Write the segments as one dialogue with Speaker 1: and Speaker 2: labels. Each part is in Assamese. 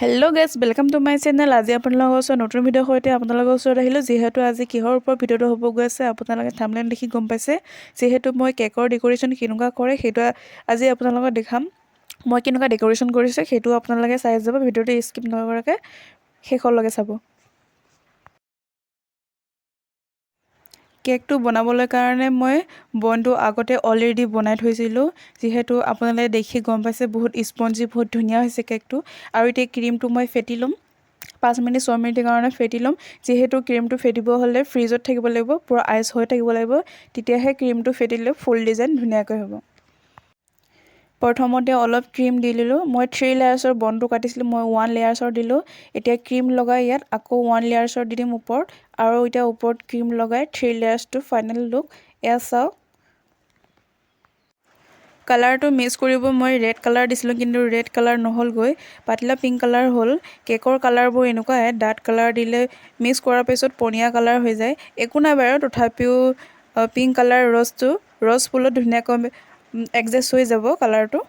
Speaker 1: Hello' guys welcome to my channel. আজি আপোনালোকৰ ওচৰত নতুন ভিডিঅ'ৰ সৈতে আপোনালোকৰ ওচৰত আহিলোঁ। যিহেতু আজি কিহৰ ওপৰত ভিডিঅ'টো হ'ব গৈ আছে আপোনালোকে থাম্বনেইল দেখি গম পাইছে। যিহেতু মই কেকৰ ডেক'ৰেশ্যন কেনেকুৱা কৰে সেইটো আজি আপোনালোকক দেখাম। মই কেনেকুৱা ডেক'ৰেশ্যন কৰিছে সেইটো আপোনালোকে চাই যাব, ভিডিঅ'টো স্কিপ নকৰাকৈ শেষলৈকে চাব। কেকটো বনাবলৈ কাৰণে মই বনটো আগতে অলৰেডি বনাই থৈছিলোঁ। যিহেতু আপোনালোকে দেখি গম পাইছে বহুত স্পঞ্জি, বহুত ধুনীয়া হৈছে কেকটো। আৰু এতিয়া ক্ৰীমটো মই ফেটি ল'ম, 5 মিনিট 6 মিনিটৰ কাৰণে ফেটি ল'ম। যিহেতু ক্ৰীমটো ফেটিব হ'লে ফ্ৰিজত থাকিব লাগিব, পূৰা আইচ হৈ থাকিব লাগিব, তেতিয়াহে ক্ৰীমটো ফেটিলে ফুল ডিজাইন ধুনীয়াকৈ হ'ব। প্ৰথমতে অলপ ক্ৰীম দি দিলোঁ। মই 3 লেয়াৰ্ছৰ বনটো কাটিছিলোঁ, মই 1 লেয়াৰ্ছৰ দিলোঁ। এতিয়া ক্ৰীম লগাই ইয়াত আকৌ 1 লেয়াৰ্ছৰ দি দিম ওপৰত, আৰু এতিয়া ওপৰত ক্ৰীম লগাই 3 লেয়াৰ্ছটো ফাইনেল লুক এয়া চাওক। কালাৰটো মিক্স কৰিব মই ৰেড কালাৰ দিছিলোঁ, কিন্তু ৰেড কালাৰ নহ'লগৈ, পাতলা পিংক কালাৰ হ'ল। কেকৰ কালাৰবোৰ এনেকুৱাই, ডাৰ্ক কালাৰ দিলে মিক্স কৰাৰ পিছত পনীয়া কালাৰ হৈ যায়। একো নাই বাৰু, তথাপিও পিংক কালাৰ ৰ'জ ফুলত ধুনীয়াকৈ এডজাষ্ট হৈ যাব কালাৰটো।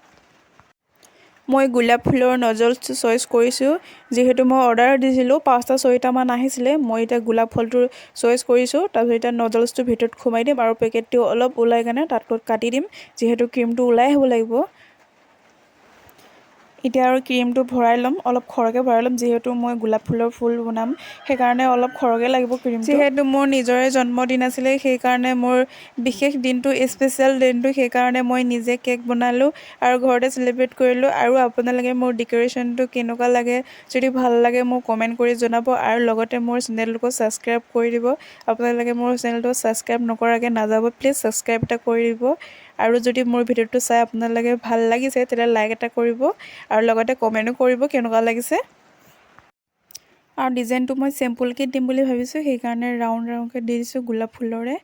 Speaker 1: মই গোলাপ ফুলৰ নজলটো চইচ কৰিছোঁ। যিহেতু মই অৰ্ডাৰ দিছিলোঁ 5টা 6টামান আহিছিলে, মই এতিয়া গোলাপ ফুলটো চইচ কৰিছোঁ। তাৰপিছত এতিয়া নজলছটো ভিতৰত সোমাই দিম আৰু পেকেটটো অলপ ওলাই কেনে তাত কাটি দিম, যিহেতু ক্ৰীমটো ওলাই আহিব লাগিব। এতিয়া আৰু ক্ৰীমটো ভৰাই ল'ম, অলপ সৰহকৈ ভৰাই ল'ম। যিহেতু মই গোলাপ ফুলৰ ফুল বনাম, সেইকাৰণে অলপ সৰহকৈ লাগিব ক্ৰীমটো। যিহেতু মোৰ নিজৰে জন্মদিন আছিলে, সেইকাৰণে মোৰ বিশেষ দিনটো, স্পেচিয়েল দিনটো, সেইকাৰণে মই নিজে কেক বনালোঁ আৰু ঘৰতে চেলিব্ৰেট কৰিলোঁ। আৰু আপোনালোকে মোৰ ডেক'ৰেশ্যনটো কেনেকুৱা লাগে, যদি ভাল লাগে মোক কমেণ্ট কৰি জনাব, আৰু লগতে মোৰ চেনেলটোকো ছাবস্ক্ৰাইব কৰি দিব। আপোনালোকে মোৰ চেনেলটো ছাবস্ক্ৰাইব নকৰাকৈ নাযাব, প্লিজ ছাবস্ক্ৰাইব এটা কৰি দিব। আৰু যদি মোৰ ভিডিঅ'টো চাই আপোনালোকে ভাল লাগিছে তেতিয়া লাইক এটা কৰিব, আৰু লগতে কমেণ্টো কৰিব কেনেকুৱা লাগিছে। আৰু ডিজাইনটো মই চিম্পুলকৈ দিম বুলি ভাবিছোঁ, সেইকাৰণে ৰাউণ্ডকৈ দি দিছোঁ গোলাপ ফুলৰে।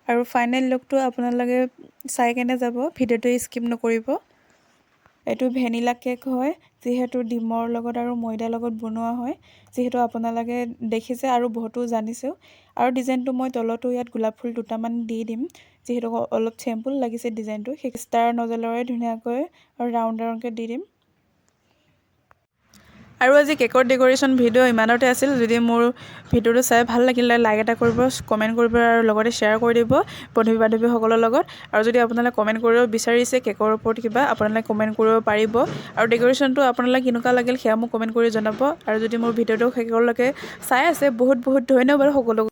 Speaker 1: আৰু ফাইনেল লুকটো আপোনালোকে চাই কেনে যাব, ভিডিঅ'টো স্কিপ নকৰিব। এইটো ভেনিলা কেক হয়, যিহেতু ডিমৰ লগত আৰু ময়দাৰ লগত বনোৱা হয়, যিহেতু আপোনালোকে দেখিছে আৰু বহুতো জানিছেও। আৰু ডিজাইনটো মই তলতো ইয়াত গোলাপ ফুল 2টামান দি দিম, যিহেতু অলপ চিম্পুল লাগিছে ডিজাইনটো। সেই ষ্টাৰ নজলেৰে ধুনীয়াকৈ ৰাউণ্ডকৈ দি দিম। আৰু আজি কেকৰ ডেক'ৰেশ্যন ভিডিঅ' ইমানতে আছিল। যদি মোৰ ভিডিঅ'টো চাই ভাল লাগিলে লাইক এটা কৰিব, কমেণ্ট কৰিব, আৰু লগতে শ্বেয়াৰ কৰি দিব বন্ধু বান্ধৱীসকলৰ লগত। আৰু যদি আপোনালোকে কমেণ্ট কৰিব বিচাৰিছে কেকৰ ওপৰত কিবা, আপোনালোকে কমেণ্ট কৰিব পাৰিব। আৰু ডেক'ৰেশ্যনটো আপোনালোকে কেনেকুৱা লাগিল সেয়া মোক কমেণ্ট কৰি জনাব। আৰু যদি মোৰ ভিডিঅ'টো শেষলৈকে চাই আছে, বহুত বহুত ধন্যবাদ সকলোকে।